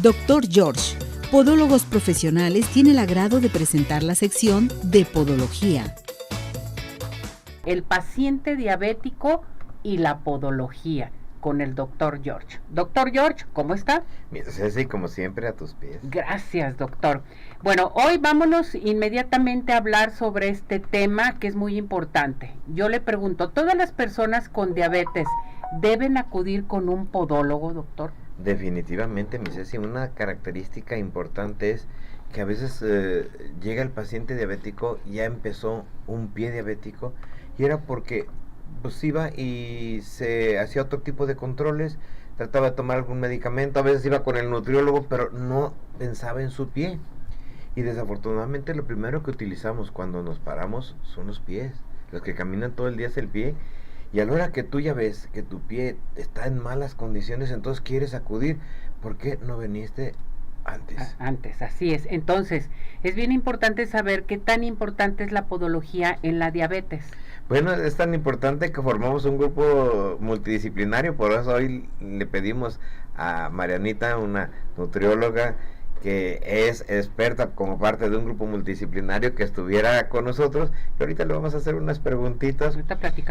Dr. George, Podólogos Profesionales, tiene el agrado de presentar la sección de Podología. El paciente diabético y la podología con el Dr. George. Dr. George, ¿cómo está? Ceci, como siempre, a tus pies. Gracias, doctor. Bueno, hoy vámonos inmediatamente a hablar sobre este tema que es muy importante. Yo le pregunto, ¿todas las personas con diabetes deben acudir con un podólogo, doctor? Definitivamente, mi Ceci, una característica importante es que a veces llega el paciente diabético, ya empezó un pie diabético, y era porque pues iba y se hacía otro tipo de controles, trataba de tomar algún medicamento, a veces iba con el nutriólogo, pero no pensaba en su pie. Y desafortunadamente lo primero que utilizamos cuando nos paramos son los pies. Los que caminan todo el día es el pie. Y a la hora que tú ya ves que tu pie está en malas condiciones, entonces quieres acudir. ¿Por qué no viniste antes? Antes, así es. Entonces, es bien importante saber qué tan importante es la podología en la diabetes. Bueno, es tan importante que formamos un grupo multidisciplinario, por eso hoy le pedimos a Marianita, una nutrióloga que es experta como parte de un grupo multidisciplinario, que estuviera con nosotros, y ahorita le vamos a hacer unas preguntitas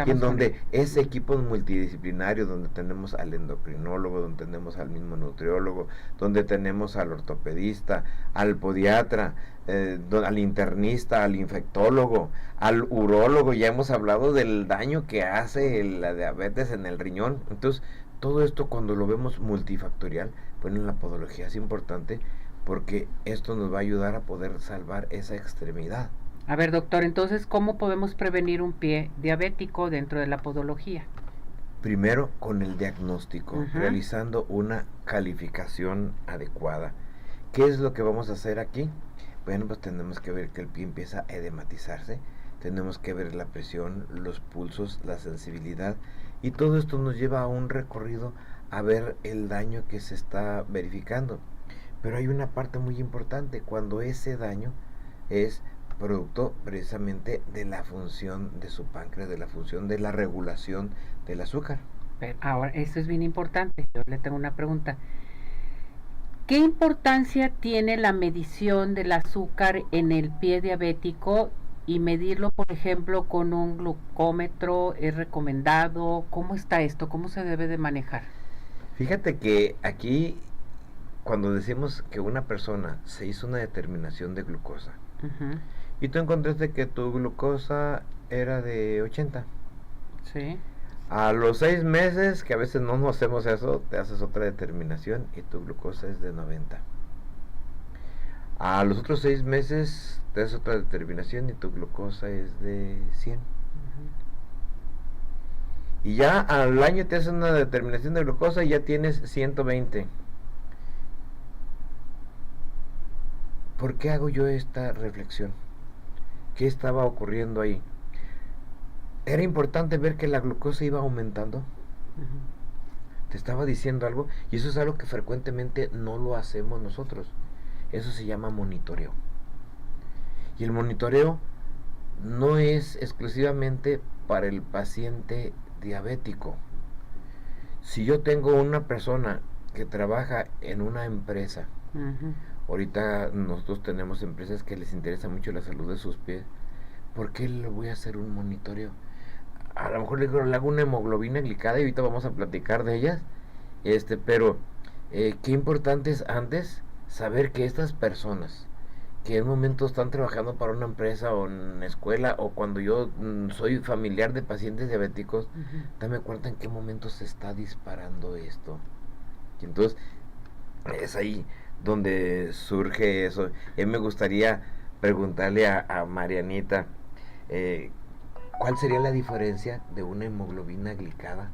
en donde ese equipo multidisciplinario, donde tenemos al endocrinólogo, donde tenemos al mismo nutriólogo, donde tenemos al ortopedista, al podiatra, al internista, al infectólogo, al urólogo. Ya hemos hablado del daño que hace la diabetes en el riñón. Entonces, todo esto, cuando lo vemos multifactorial, pues en la podología es importante, porque esto nos va a ayudar a poder salvar esa extremidad. A ver, doctor, entonces, ¿cómo podemos prevenir un pie diabético dentro de la podología? Primero, con el diagnóstico, realizando una calificación adecuada. ¿Qué es lo que vamos a hacer aquí? Bueno, pues tenemos que ver que el pie empieza a edematizarse, tenemos que ver la presión, los pulsos, la sensibilidad, y todo esto nos lleva a un recorrido a ver el daño que se está verificando. Pero hay una parte muy importante, cuando ese daño es producto precisamente de la función de su páncreas, de la función de la regulación del azúcar. Pero ahora, eso es bien importante. Yo le tengo una pregunta. ¿Qué importancia tiene la medición del azúcar en el pie diabético y medirlo, por ejemplo, con un glucómetro? ¿Es recomendado? ¿Cómo está esto? ¿Cómo se debe de manejar? Fíjate que aquí, cuando decimos que una persona se hizo una determinación de glucosa, y tú encontraste que tu glucosa era de 80. Sí. A los 6 meses, que a veces no nos hacemos eso, te haces otra determinación y tu glucosa es de 90. A los otros 6 meses te haces otra determinación y tu glucosa es de 100. Y ya al año te haces una determinación de glucosa y ya tienes 120. ¿Por qué hago yo esta reflexión? ¿Qué estaba ocurriendo ahí? Era importante ver que la glucosa iba aumentando. Te estaba diciendo algo, y eso es algo que frecuentemente no lo hacemos nosotros. Eso se llama monitoreo. Y el monitoreo no es exclusivamente para el paciente diabético. Si yo tengo una persona que trabaja en una empresa, ahorita nosotros tenemos empresas que les interesa mucho la salud de sus pies, ¿por qué le voy a hacer un monitoreo? A lo mejor le hago una hemoglobina glicada, y ahorita vamos a platicar de ellas, pero qué importante es antes saber que estas personas que en un momento están trabajando para una empresa o en una escuela, o cuando yo soy familiar de pacientes diabéticos, dame cuenta en qué momento se está disparando esto. Y entonces es ahí donde surge eso. Me gustaría preguntarle a Marianita, ¿cuál sería la diferencia de una hemoglobina glicada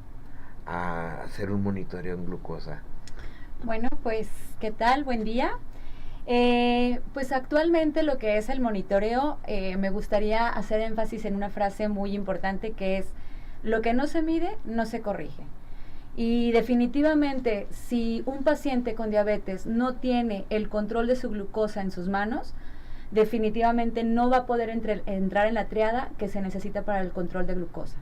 a hacer un monitoreo en glucosa? Bueno, pues, ¿qué tal? Buen día. Pues actualmente lo que es el monitoreo, me gustaría hacer énfasis en una frase muy importante, que es: lo que no se mide, no se corrige. Y definitivamente, si un paciente con diabetes no tiene el control de su glucosa en sus manos, definitivamente no va a poder entrar en la triada que se necesita para el control de glucosa.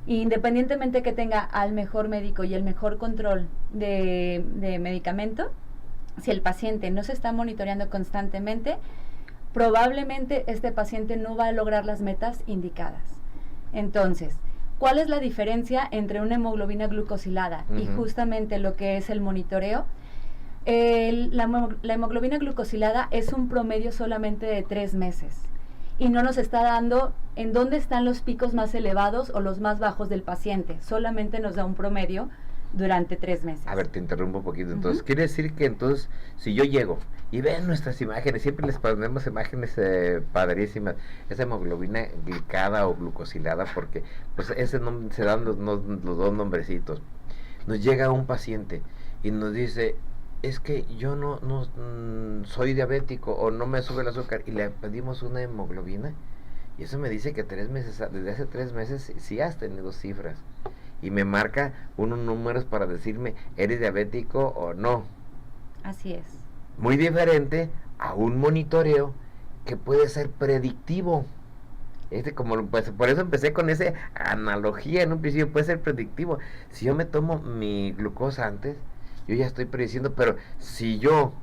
Independientemente que tenga al mejor médico y el mejor control de medicamento, si el paciente no se está monitoreando constantemente, probablemente este paciente no va a lograr las metas indicadas. Entonces, ¿cuál es la diferencia entre una hemoglobina glucosilada y justamente lo que es el monitoreo? La hemoglobina glucosilada es un promedio solamente de 3 meses y no nos está dando en dónde están los picos más elevados o los más bajos del paciente, solamente nos da un promedio durante 3 meses. A ver, te interrumpo un poquito. Entonces, quiere decir que entonces, si yo llego y ven nuestras imágenes, siempre les ponemos imágenes padrísimas, esa hemoglobina glicada o glucosilada, porque pues ese nombre, se dan los dos nombrecitos. Nos llega un paciente y nos dice, es que yo no soy diabético o no me sube el azúcar, y le pedimos una hemoglobina, y eso me dice que 3 meses, desde hace 3 meses sí has tenido cifras, y me marca unos números para decirme, ¿eres diabético o no? Así es. Muy diferente a un monitoreo que puede ser predictivo. Como pues, por eso empecé con esa analogía en un principio, puede ser predictivo. Si yo me tomo mi glucosa antes, yo ya estoy prediciendo, pero si yo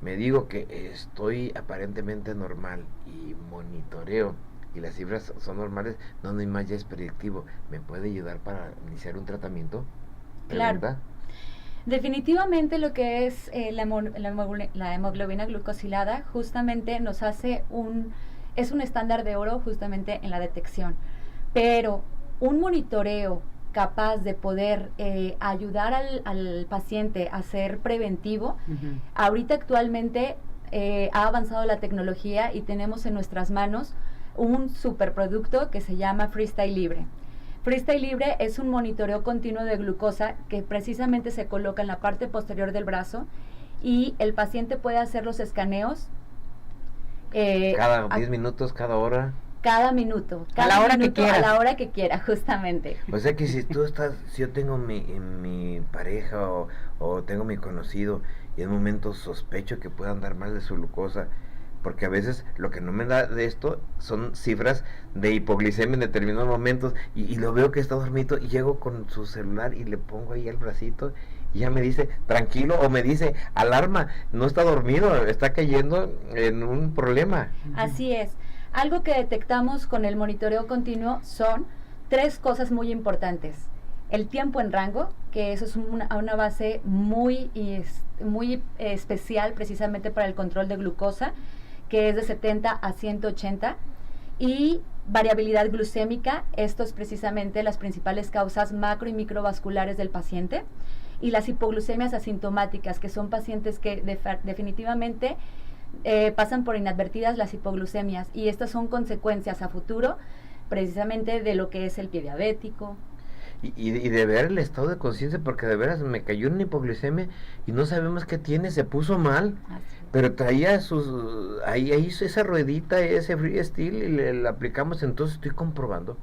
me digo que estoy aparentemente normal y monitoreo y las cifras son normales, no hay más, ya es predictivo. ¿Me puede ayudar para iniciar un tratamiento? Claro. ¿Pregunta? Definitivamente lo que es la hemoglobina glucosilada justamente nos hace es un estándar de oro justamente en la detección. Pero un monitoreo capaz de poder ayudar al paciente a ser preventivo, ahorita actualmente ha avanzado la tecnología y tenemos en nuestras manos un superproducto que se llama Freestyle Libre. Freestyle Libre es un monitoreo continuo de glucosa que precisamente se coloca en la parte posterior del brazo y el paciente puede hacer los escaneos cada 10 minutos, cada hora. Cada minuto, a la hora que quiera. A la hora que quiera, justamente. O sea que si yo tengo mi pareja o tengo mi conocido y en un momento sospecho que pueda andar mal de su glucosa, porque a veces lo que no me da de esto son cifras de hipoglicemia en determinados momentos y lo veo que está dormido y llego con su celular y le pongo ahí el bracito y ya me dice tranquilo, o me dice alarma, no está dormido, está cayendo en un problema. Así es. Algo que detectamos con el monitoreo continuo son 3 cosas muy importantes. El tiempo en rango, que eso es una base muy especial precisamente para el control de glucosa, que es de 70 a 180, y variabilidad glucémica, esto es precisamente las principales causas macro y microvasculares del paciente, y las hipoglucemias asintomáticas, que son pacientes que definitivamente pasan por inadvertidas las hipoglucemias, y estas son consecuencias a futuro precisamente de lo que es el pie diabético. Y de ver el estado de conciencia, porque de veras me cayó una hipoglucemia y no sabemos qué tiene, se puso mal, pero traía ahí esa ruedita, ese Freestyle, y le aplicamos. Entonces estoy comprobando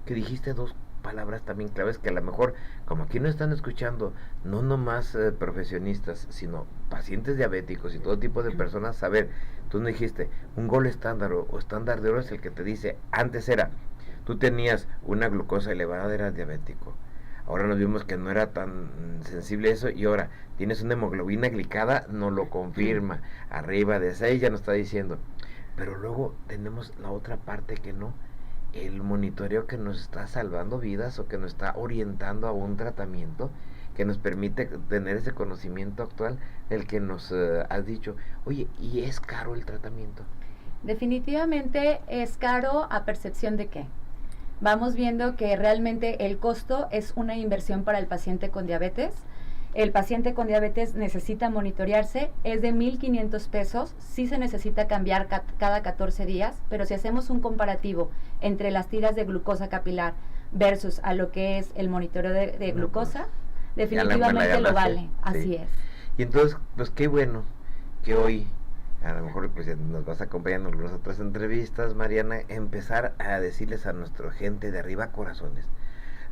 que dijiste 2 palabras también claves que a lo mejor, como aquí no están escuchando, no nomás profesionistas, sino pacientes diabéticos y todo tipo de personas, saber, tú no dijiste, un gol estándar o estándar de oro es el que te dice, antes era, tú tenías una glucosa elevada, eras diabético. Ahora nos vimos que no era tan sensible eso, y ahora tienes una hemoglobina glicada, no lo confirma. Arriba de 6 ya nos está diciendo. Pero luego tenemos la otra parte que no, el monitoreo que nos está salvando vidas o que nos está orientando a un tratamiento que nos permite tener ese conocimiento actual del que nos has dicho. Oye, ¿y es caro el tratamiento? Definitivamente es caro a percepción de qué. Vamos viendo que realmente el costo es una inversión para el paciente con diabetes. El paciente con diabetes necesita monitorearse, es de 1,500 pesos, sí se necesita cambiar cada 14 días, pero si hacemos un comparativo entre las tiras de glucosa capilar versus a lo que es el monitoreo de glucosa, definitivamente lo vale, así es. Y entonces, pues qué bueno que hoy, a lo mejor pues nos vas acompañando en algunas otras entrevistas, Mariana, empezar a decirles a nuestra gente de arriba corazones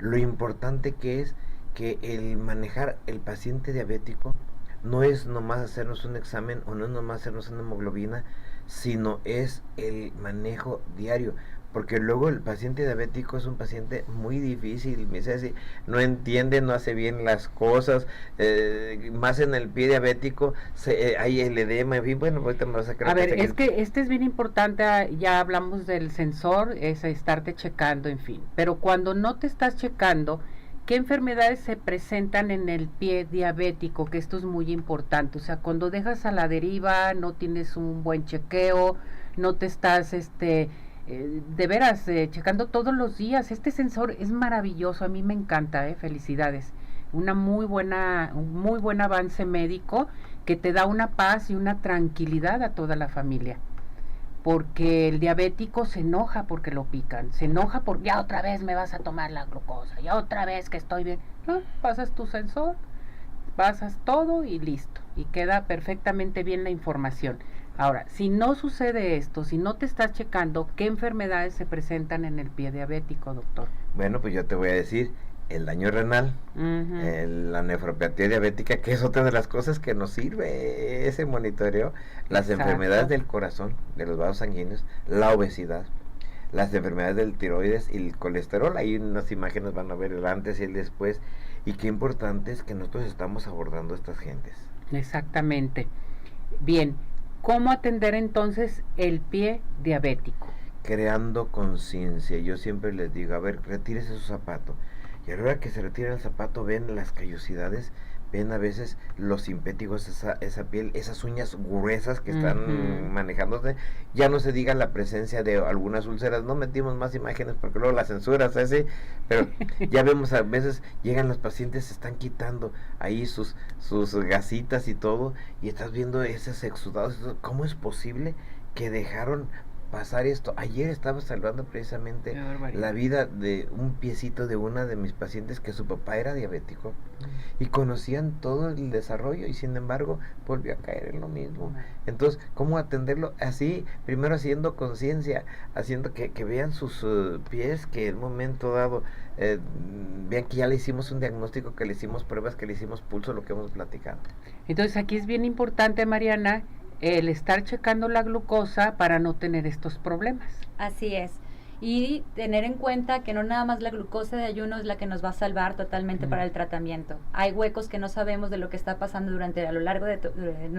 lo importante que es que el manejar el paciente diabético no es nomás hacernos un examen o no es nomás hacernos una hemoglobina, sino es el manejo diario, porque luego el paciente diabético es un paciente muy difícil, me dice así, no entiende, no hace bien las cosas, más en el pie diabético hay el edema, en fin, bueno, ahorita me vas a creer. A ver, es que este es bien importante, ya hablamos del sensor, es estarte checando, en fin, pero cuando no te estás checando, ¿qué enfermedades se presentan en el pie diabético? Que esto es muy importante, o sea, cuando dejas a la deriva, no tienes un buen chequeo, no te estás, de veras, checando todos los días. Este sensor es maravilloso, a mí me encanta, felicidades. Un muy buen avance médico que te da una paz y una tranquilidad a toda la familia. Porque el diabético se enoja porque lo pican, se enoja porque ya otra vez me vas a tomar la glucosa, ya otra vez que estoy bien. No, pasas tu sensor, pasas todo y listo, y queda perfectamente bien la información. Ahora, si no sucede esto, si no te estás checando, ¿qué enfermedades se presentan en el pie diabético, doctor? Bueno, pues yo te voy a decir, el daño renal, la nefropatía diabética, que es otra de las cosas que nos sirve ese monitoreo, las enfermedades del corazón, de los vasos sanguíneos, la obesidad, las enfermedades del tiroides y el colesterol. Ahí unas imágenes van a ver el antes y el después, y qué importante es que nosotros estamos abordando a estas gentes. Exactamente. Bien, ¿cómo atender entonces el pie diabético? Creando conciencia. Yo siempre les digo, a ver, retírese su zapato. Y a la hora que se retira el zapato, ven las callosidades, ven a veces los simpéticos, esa piel, esas uñas gruesas que están manejándose. Ya no se diga la presencia de algunas úlceras, no metimos más imágenes porque luego las censuras, pero ya vemos a veces llegan los pacientes, se están quitando ahí sus gasitas y todo, y estás viendo esos exudados. ¿Cómo es posible que dejaron pasar esto? Ayer estaba salvando precisamente la vida de un piecito de una de mis pacientes, que su papá era diabético y conocían todo el desarrollo, y sin embargo volvió a caer en lo mismo. Entonces, ¿cómo atenderlo? Así, primero haciendo conciencia, haciendo que vean sus pies, que en un momento dado vean que ya le hicimos un diagnóstico, que le hicimos pruebas, que le hicimos pulso, lo que hemos platicado. Entonces aquí es bien importante, Mariana, el estar checando la glucosa para no tener estos problemas. Así es. Y tener en cuenta que no nada más la glucosa de ayuno es la que nos va a salvar totalmente para el tratamiento. Hay huecos que no sabemos de lo que está pasando a lo largo de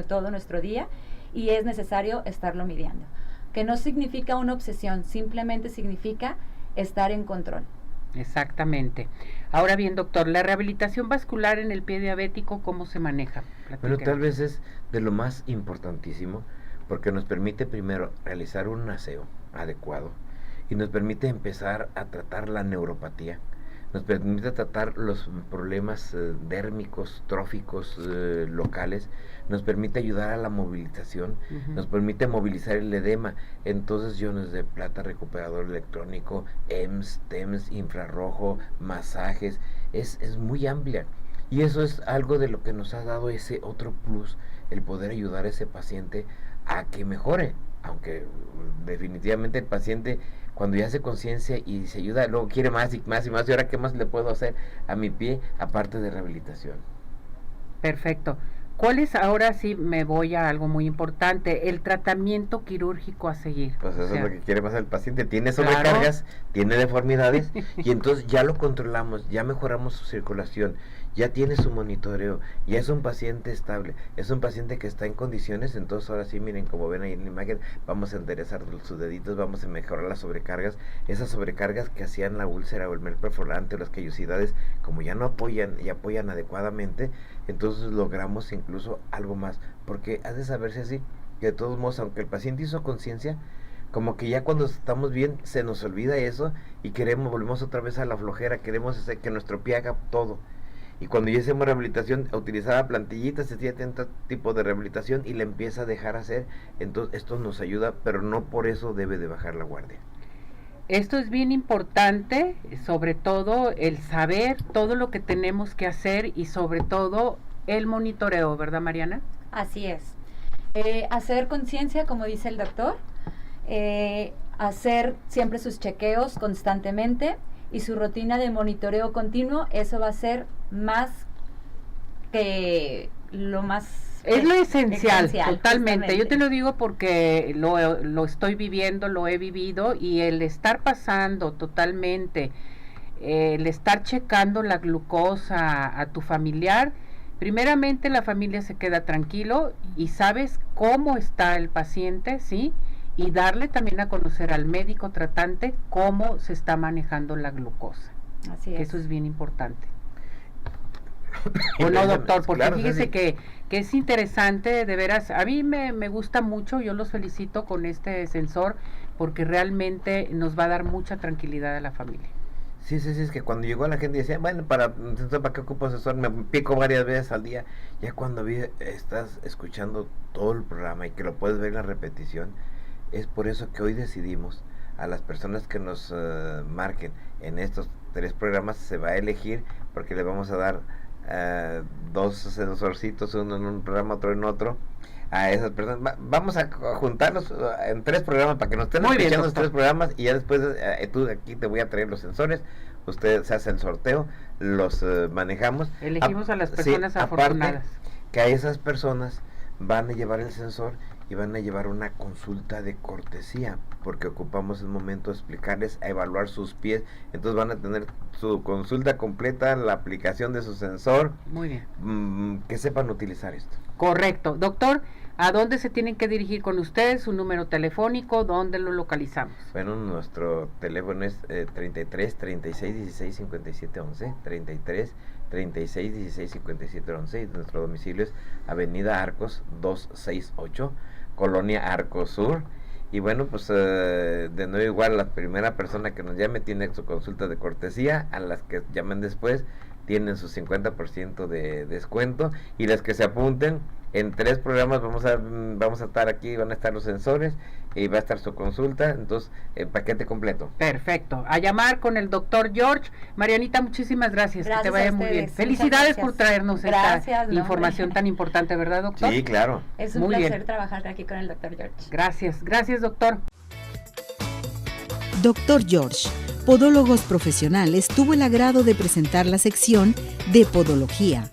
todo nuestro día, y es necesario estarlo midiendo. Que no significa una obsesión, simplemente significa estar en control. Exactamente. Ahora bien, doctor, la rehabilitación vascular en el pie diabético, ¿cómo se maneja? Bueno, tal vez es de lo más importantísimo, porque nos permite primero realizar un aseo adecuado, y nos permite empezar a tratar la neuropatía, nos permite tratar los problemas dérmicos, tróficos locales, nos permite ayudar a la movilización, nos permite movilizar el edema. Entonces, iones de plata, recuperador electrónico, EMS, TEMS, infrarrojo, masajes, es muy amplia. Y eso es algo de lo que nos ha dado ese otro plus, el poder ayudar a ese paciente a que mejore, aunque definitivamente el paciente, cuando ya hace conciencia y se ayuda, luego quiere más y más y más, y ahora qué más le puedo hacer a mi pie aparte de rehabilitación. Perfecto. ¿Cuál es, ahora sí me voy a algo muy importante, el tratamiento quirúrgico a seguir? Pues eso es lo que quiere más el paciente, tiene sobrecargas, tiene deformidades, y entonces ya lo controlamos, ya mejoramos su circulación, ya tiene su monitoreo, ya es un paciente estable, es un paciente que está en condiciones. Entonces ahora sí, miren, como ven ahí en la imagen, vamos a enderezar sus deditos, vamos a mejorar las sobrecargas, esas sobrecargas que hacían la úlcera o el MEL perforante o las callosidades, como ya no apoyan y apoyan adecuadamente, entonces logramos incluso algo más, porque ha de saberse así, que de todos modos, aunque el paciente hizo conciencia, como que ya cuando estamos bien se nos olvida eso, y volvemos otra vez a la flojera, queremos hacer que nuestro pie haga todo. Y cuando ya hacemos rehabilitación, utilizaba plantillitas, se tiene tanto tipo de rehabilitación y le empieza a dejar hacer. Entonces esto nos ayuda, pero no por eso debe de bajar la guardia. Esto es bien importante, sobre todo el saber todo lo que tenemos que hacer, y sobre todo el monitoreo, ¿verdad, Mariana? Así es. Hacer conciencia, como dice el doctor, hacer siempre sus chequeos constantemente, y su rutina de monitoreo continuo. Eso va a ser más que lo más... Es lo esencial, totalmente. Justamente. Yo te lo digo porque lo estoy viviendo, lo he vivido, y el estar pasando totalmente, el estar checando la glucosa a tu familiar, primeramente la familia se queda tranquilo y sabes cómo está el paciente, ¿sí? Y darle también a conocer al médico tratante cómo se está manejando la glucosa. Así Que es. eso es bien importante. Bueno, doctor, porque Claro, fíjese sí. que es interesante, de veras, a mí me gusta mucho, yo los felicito con este sensor, porque realmente nos va a dar mucha tranquilidad a la familia. Sí, es que cuando llegó la gente decía, bueno, ¿para qué ocupo asesor? Me pico varias veces al día. Ya cuando estás escuchando todo el programa y que lo puedes ver en la repetición, es por eso que hoy decidimos a las personas que nos marquen en estos 3 programas, se va a elegir, porque le vamos a dar 2 sensorcitos, uno en un programa, otro en otro, a esas personas. Vamos a juntarlos en 3 programas para que nos estén escuchando los 3 programas, y ya después tú aquí te voy a traer los sensores, usted se hace el sorteo, los manejamos. Elegimos a las personas afortunadas. Que a esas personas van a llevar el sensor y van a llevar una consulta de cortesía, porque ocupamos el momento de explicarles, a evaluar sus pies. Entonces van a tener su consulta completa, la aplicación de su sensor. Muy bien. Que sepan utilizar esto. Correcto. Doctor, ¿a dónde se tienen que dirigir con ustedes? ¿Su número telefónico? ¿Dónde lo localizamos? Bueno, nuestro teléfono es 33 36 16 57 11, 33 36 16 57 11, y nuestro domicilio es Avenida Arcos 268, Colonia Arcos Sur. Y bueno, pues de nuevo, igual, la primera persona que nos llame tiene su consulta de cortesía, a las que llamen después tienen su 50% de descuento, y las que se apunten en 3 programas vamos a estar aquí, van a estar los sensores y va a estar su consulta, entonces paquete completo. Perfecto. A llamar con el doctor George. Marianita, muchísimas gracias. Que te vaya muy bien. Felicidades por traernos esta información tan importante, ¿verdad, doctor? Sí, claro. Es un placer trabajar aquí con el doctor George. Gracias, doctor. Doctor George, Podólogos Profesionales, tuvo el agrado de presentar la sección de Podología.